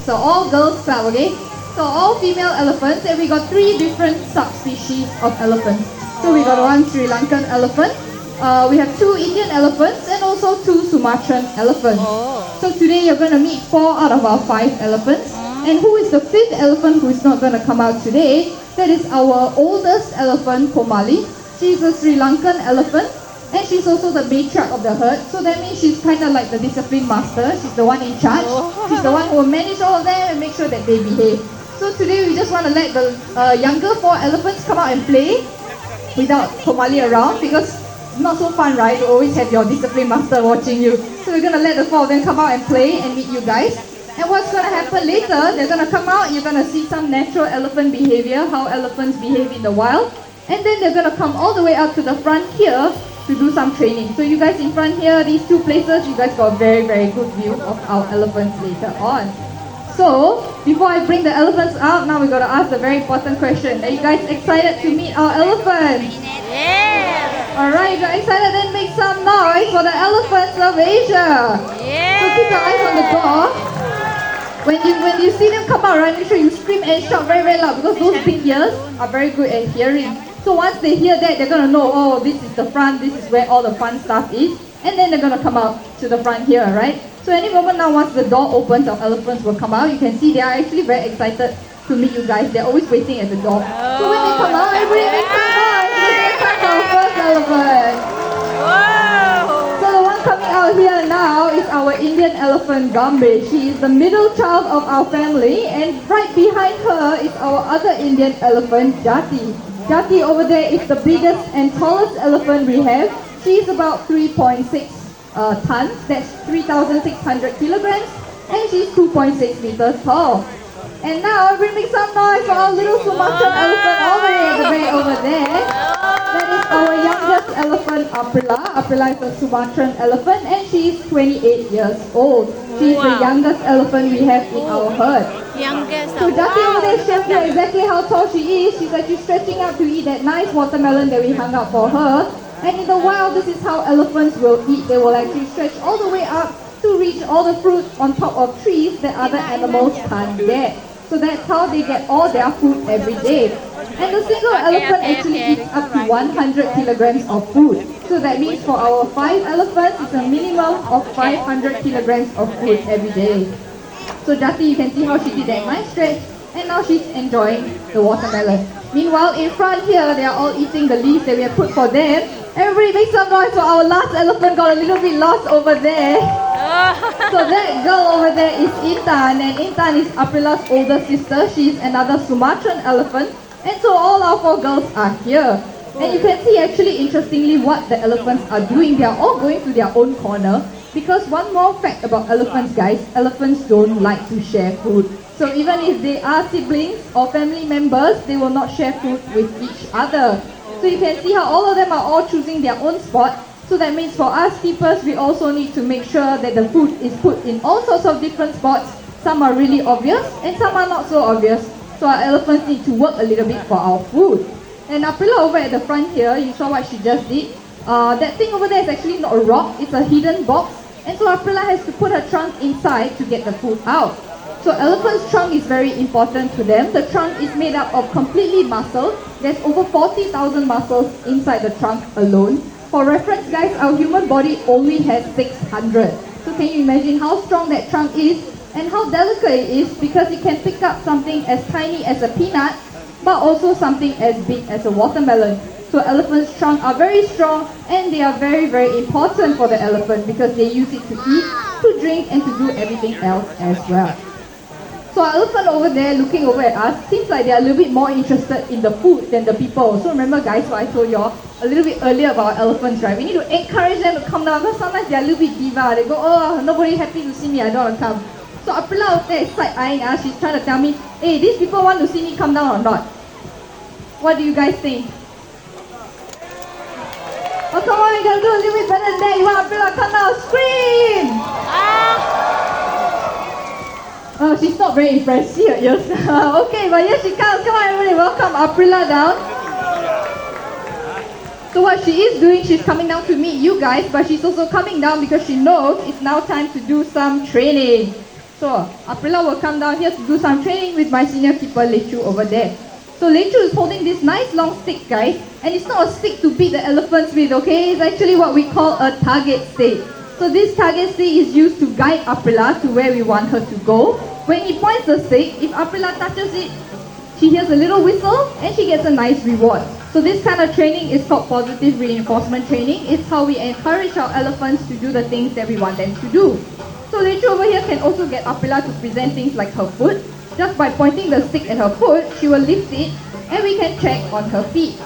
So all girls club, okay? So all female elephants, and we got 3 different subspecies of elephants. So we got one Sri Lankan elephant, we have 2 Indian elephants, and also 2 Sumatran elephants. So today you're going to meet 4 out of our 5 elephants. And who is the 5th elephant who is not going to come out today? That is our oldest elephant, Komali. She's a Sri Lankan elephant, and she's also the matriarch of the herd. So that means she's kind of like the discipline master. She's the one in charge. She's the one who will manage all of them and make sure that they behave. So today we just want to let the younger 4 elephants come out and play without Komali around, because it's not so fun, right? You always have your discipline master watching you. So we're going to let the 4 of them come out and play and meet you guys. And what's going to happen later, they're going to come out, you're going to see some natural elephant behavior, how elephants behave in the wild. And then they're going to come all the way out to the front here to do some training. So you guys in front here, these 2 places, you guys got a very, very good view of our elephants later on. So, before I bring the elephants out, now we're going to ask a very important question. Are you guys excited to meet our elephants? Yeah. Alright, if you're excited, then make some noise for the elephants of Asia. Yeah. So keep your eyes on the door. When you see them come out, right, make sure you scream and shout very, very loud, because those big ears are very good at hearing. So once they hear that, they're going to know, oh, this is the front, this is where all the fun stuff is. And then they're going to come out to the front here, right? So any moment now, once the door opens, our elephants will come out. You can see they are actually very excited to meet you guys. They're always waiting at the door. So when they come out, everybody make some noise. It's time for our first elephant. Whoa. So the one coming out here now is our Indian elephant, Gambe. She is the middle child of our family, and right behind her is our other Indian elephant, Jati. Jati over there is the biggest and tallest elephant we have. She is about 3.6 tons, that's 3,600 kilograms, and she's 2.6 meters tall. And now we make some noise for our little Sumatran elephant all the way at the back over there. That is our youngest elephant, Aprila. Aprila is a Sumatran elephant, and she's 28 years old. She's the youngest elephant we have in our herd. Youngest. So Jati over there shows you exactly how tall she is. She's actually stretching out to eat that nice watermelon that we hung out for her. And in the wild, this is how elephants will eat. They will actually stretch all the way up to reach all the fruit on top of trees that other animals can't get. So that's how they get all their food every day. And the single elephant actually eats up to 100 kilograms of food. So that means for our 5 elephants, it's a minimum of 500 kilograms of food every day. So Jati, you can see how she did that nice stretch, and now she's enjoying the watermelon. Meanwhile, in front here, they are all eating the leaves that we have put for them. Everybody make some noise for our last elephant, got a little bit lost over there. So that girl over there is Intan, and Intan is Aprila's older sister. She's another Sumatran elephant. And so all our 4 girls are here. And you can see actually interestingly what the elephants are doing. They are all going to their own corner. Because one more fact about elephants, guys, elephants don't like to share food. So even if they are siblings or family members, they will not share food with each other. So you can see how all of them are all choosing their own spot. So that means for us keepers, we also need to make sure that the food is put in all sorts of different spots. Some are really obvious and some are not so obvious. So our elephants need to work a little bit for our food. And Aprila over at the front here, you saw what she just did. That thing over there is actually not a rock, it's a hidden box. And so Aprila has to put her trunk inside to get the food out. So elephant's trunk is very important to them. The trunk is made up of completely muscle. There's over 40,000 muscles inside the trunk alone. For reference, guys, our human body only has 600. So can you imagine how strong that trunk is and how delicate it is, because it can pick up something as tiny as a peanut, but also something as big as a watermelon. So elephants' trunk are very strong, and they are very, very important for the elephant because they use it to eat, to drink, and to do everything else as well. So our elephant over there looking over at us, seems like they're a little bit more interested in the food than the people. So remember guys, what I told y'all a little bit earlier about elephants, right? We need to encourage them to come down, because sometimes they're a little bit diva. They go, oh, nobody happy to see me, I don't want to come. So Aprila out there is side-eyeing us. She's trying to tell me, hey, these people want to see me come down or not? What do you guys think? Oh, come on, you gotta do a little bit better than that. You want Aprila come down, scream! Oh, she's not very impressed. See her ears. Okay, but here she comes. Come on, everybody, welcome Aprila down. So what she is doing, she's coming down to meet you guys, but she's also coming down because she knows it's now time to do some training. So Aprila will come down here to do some training with my senior keeper Lechu over there. So Lechu is holding this nice long stick, guys, and it's not a stick to beat the elephants with, okay? It's actually what we call a target stick. So this target stick is used to guide Aprila to where we want her to go. When he points the stick, if Aprila touches it, she hears a little whistle and she gets a nice reward. So this kind of training is called positive reinforcement training. It's how we encourage our elephants to do the things that we want them to do. So Lechu over here can also get Aprila to present things like her foot. Just by pointing the stick at her foot, she will lift it and we can check on her feet.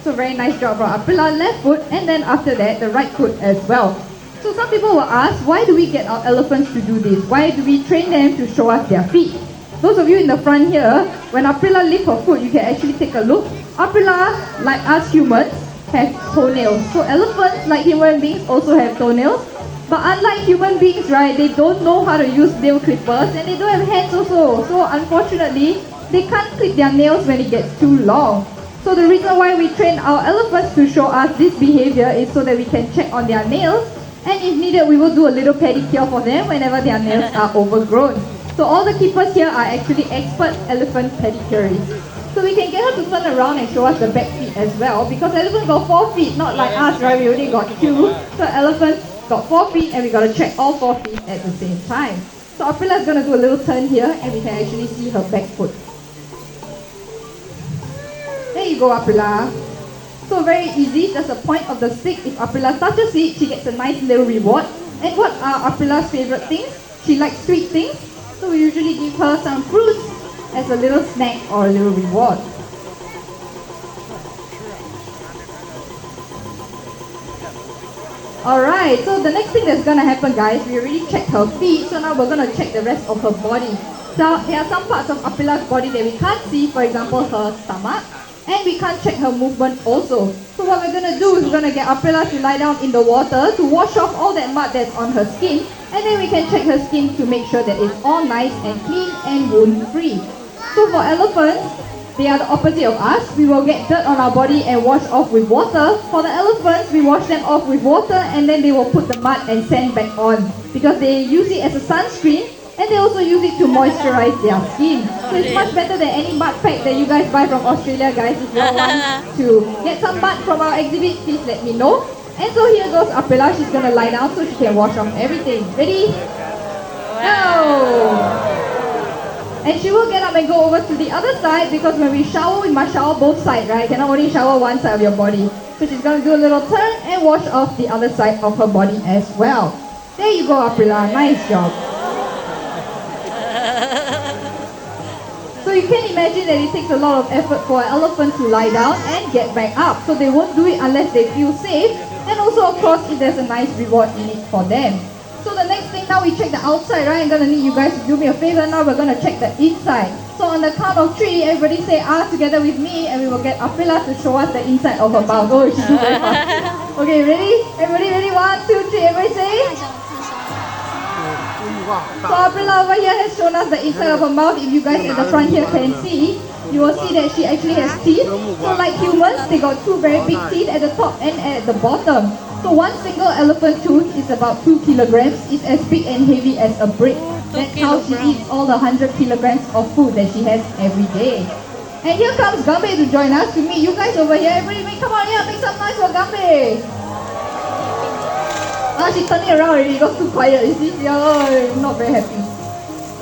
So very nice job for Aprila, left foot, and then after that the right foot as well. So some people will ask, why do we get our elephants to do this? Why do we train them to show us their feet? Those of you in the front here, when Aprila lifts her foot, you can actually take a look. Aprila, like us humans, have toenails. So elephants, like human beings, also have toenails. But unlike human beings, right, they don't know how to use nail clippers and they don't have hands also. So unfortunately, they can't clip their nails when it gets too long. So the reason why we train our elephants to show us this behavior is so that we can check on their nails. And if needed, we will do a little pedicure for them whenever their nails are overgrown. So all the keepers here are actually expert elephant pedicurists. So we can get her to turn around and show us the back feet as well, because elephants got 4 feet, not like us, right? We only got 2. So elephants got 4 feet and we got to check all 4 feet at the same time. So Aprila is going to do a little turn here and we can actually see her back foot. There you go, Aprila. So very easy, just a point of the stick. If Aprila touches it, she gets a nice little reward. And what are Aprila's favorite things? She likes sweet things. So we usually give her some fruits as a little snack or a little reward. Alright, so the next thing that's going to happen, guys, we already checked her feet, so now we're going to check the rest of her body. So there are some parts of Aprila's body that we can't see, for example her stomach, and we can't check her movement also. So what we're going to do is we're going to get Aprila to lie down in the water to wash off all that mud that's on her skin, and then we can check her skin to make sure that it's all nice and clean and wound free. So for elephants, they are the opposite of us. We will get dirt on our body and wash off with water. For the elephants, we wash them off with water and then they will put the mud and sand back on, because they use it as a sunscreen and they also use it to moisturize their skin. So it's much better than any mud pack that you guys buy from Australia, guys. If you all want to get some mud from our exhibit, please let me know. And so here goes Aprila. She's going to lie down so she can wash off everything. Ready? Go! And she will get up and go over to the other side, because when we shower, we must shower both sides, right? You cannot only shower one side of your body. So she's going to do a little turn and wash off the other side of her body as well. There you go, Aprila. Nice job. So you can imagine that it takes a lot of effort for an elephant to lie down and get back up. So they won't do it unless they feel safe. And also, of course, if there's a nice reward in it for them. So the next thing, now we check the outside, right? I'm going to need you guys to do me a favor. Now we're going to check the inside. So on the count of 3, everybody say ah together with me, and we will get Aprila to show us the inside of her mouth. Oh, she's doing very fast. Okay, ready? Everybody ready? 1, 2, 3, everybody say. So Aprila over here has shown us the inside of her mouth. If you guys at the front here can see, you will see that she actually has teeth. So like humans, they got 2 very big teeth at the top and at the bottom. So one single elephant tooth is about 2 kilograms. It's as big and heavy as a brick. That's how she eats all the 100 kilograms of food that she has every day. And here comes Gambe to join us to meet you guys over here. Everybody, come on here, make some noise for Gambe. Ah, she's turning around already. It got too quiet. You see, oh, not very happy.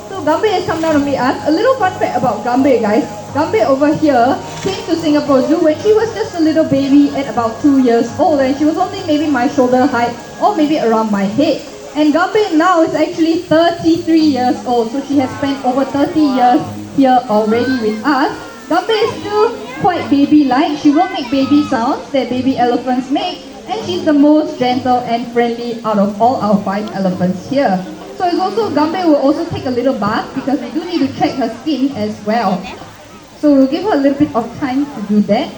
So Gambe has come down to meet us. A little fun fact about Gambe, guys. Gambe over here came to Singapore Zoo when she was just a little baby at about 2 years old, and she was only maybe my shoulder height or maybe around my head. And Gambe now is actually 33 years old, so she has spent over 30 years here already with us. Gambe is still quite baby-like. She will make baby sounds that baby elephants make, and she's the most gentle and friendly out of all our 5 elephants here. So it's also, Gambe will also take a little bath, because we do need to check her skin as well. So we'll give her a little bit of time to do that.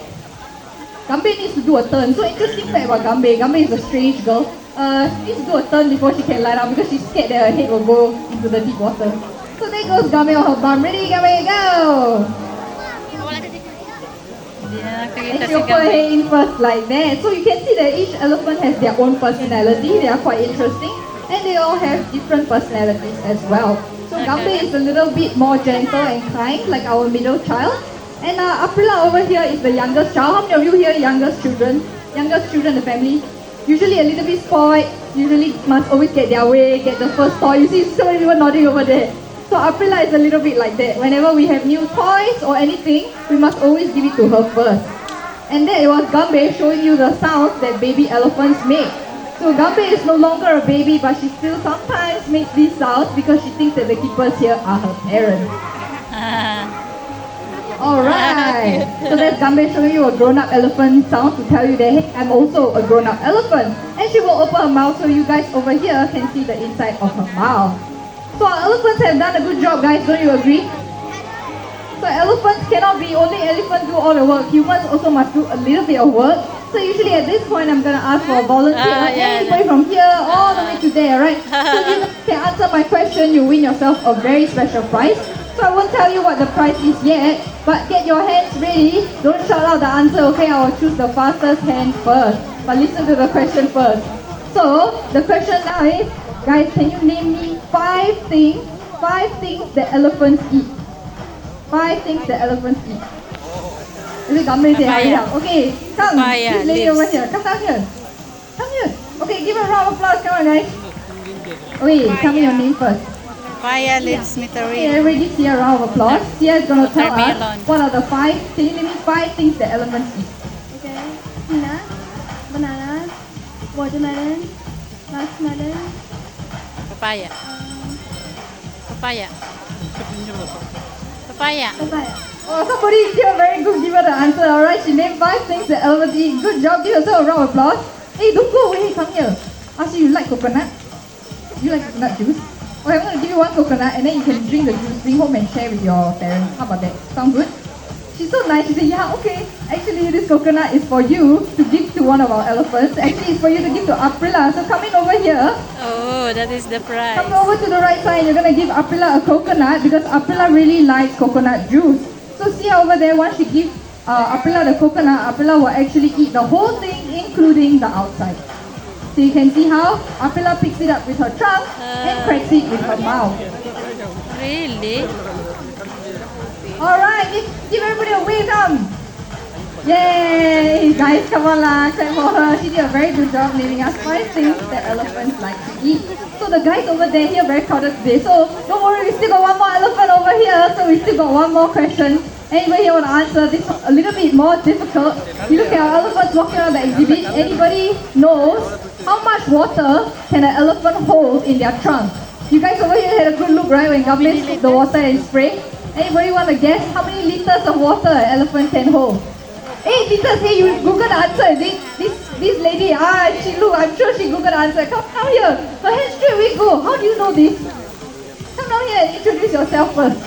Gambe needs to do a turn. So interesting fact about Gambe. Gambe is a strange girl. She needs to do a turn before she can lie down, because she's scared that her head will go into the deep water. So there goes Gambe on her bum. Ready, Gambe, go! And she'll put her head in first like that. So you can see that each elephant has their own personality. They are quite interesting. And they all have different personalities as well. So So Gambe is a little bit more gentle and kind, like our middle child. And Aprila over here is the youngest child. How many of you here youngest children? Youngest children in the family? Usually a little bit spoiled, usually must always get their way, get the first toy. You see so many people nodding over there. So Aprila is a little bit like that. Whenever we have new toys or anything, we must always give it to her first. And then it was Gambe showing you the sounds that baby elephants make. So Gambe is no longer a baby, but she still sometimes makes these sounds because she thinks that the keepers here are her parents. Alright, so that's Gambe showing you a grown-up elephant sound to tell you that, hey, I'm also a grown-up elephant. And she will open her mouth so you guys over here can see the inside of her mouth. So our elephants have done a good job, guys, don't you agree? So elephants cannot be only elephants do all the work. Humans also must do a little bit of work. So usually at this point, I'm going to ask for a volunteer. Anybody from here all the way to there, right? So if you can answer my question, you win yourself a very special prize. So I won't tell you what the prize is yet, but get your hands ready. Don't shout out the answer, okay? I will choose the fastest hand first. But listen to the question first. So the question now is, guys, can you name me five things that elephants eat? 5 things that elephants eat. Is it Gambe say hurry up? Okay, come. This lady over here. Come down here. Come here. Okay, give her a round of applause. Come on, guys. Okay, tell me your name first. Papaya leaves Okay, smithereens. everybody see a round of applause. Sia is going to tell us Watermelon. what are the 5, can you name me 5 things that elephants eat? Okay. Peanut, banana, watermelon, muskmelon, Papaya. Papaya. Papaya. papaya. Oh, somebody here very good. Give her the answer. Alright, she named 5 things that elephants eat. Good job. Give yourself a round of applause. Hey, don't go away. Come here. Ask you like coconut? You like coconut juice? Okay, I'm going to give you one coconut and then you can drink the juice, bring home and share with your parents. How about that? Sound good? She's so nice. She said, yeah, okay. Actually, this coconut is for you to give to one of our elephants. Actually, it's for you to give to Aprila. So come in over here. Oh, that is the prize. Come over to the right side. You're going to give Aprila a coconut because Aprila really likes coconut juice. So see over there, once you give Aprila the coconut, Aprila will actually eat the whole thing, including the outside. So you can see how Aprila picks it up with her trunk and cracks it with her mouth. Really? Alright, give everybody a wave, come! Yay! Guys, come on lah, clap for her. She did a very good job naming us 5 things that elephants like to eat. So the guys over there here very crowded today. So don't worry, we still got one more elephant over here. So we still got one more question. Anybody here want to answer this one a little bit more difficult? You look at our elephants walking around the exhibit. Anybody knows how much water can an elephant hold in their trunk? You guys over here had a good look, right? When Gambe scooped the water and sprayed. Anybody want to guess how many liters of water an elephant can hold? 8 liters. Hey, you Google the answer. This lady, she look, I'm sure she Googled the answer. Come down here. Her hand straight away go. How do you know this? Come down here and introduce yourself first.